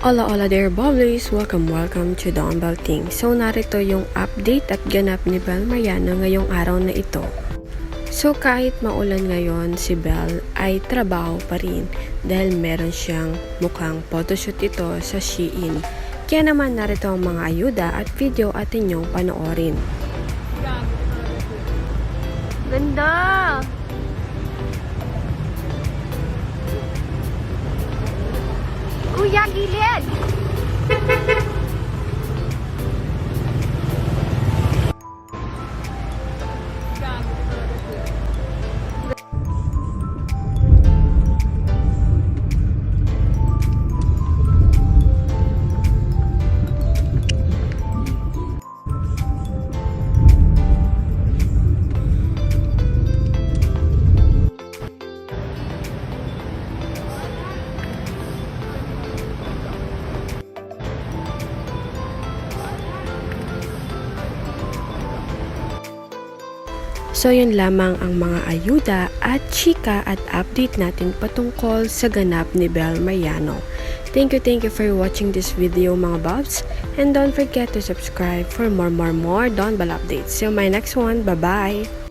Hola there Bubblies! Welcome to Don Balting. So narito yung update at ganap ni Bel Mariano ngayong araw na ito. So kahit maulan ngayon, si Bel ay trabaho pa rin dahil meron siyang mukhang photoshoot ito sa Shein. Kaya naman narito ang mga ayuda at video at inyong panoorin. Ganda! Kuya, gilid! So yun lamang ang mga ayuda at chika at update natin patungkol sa ganap ni Bel Mariano. Thank you for watching this video mga Bobs, and don't forget to subscribe for more Don Bal updates. See you on my next one. Bye bye!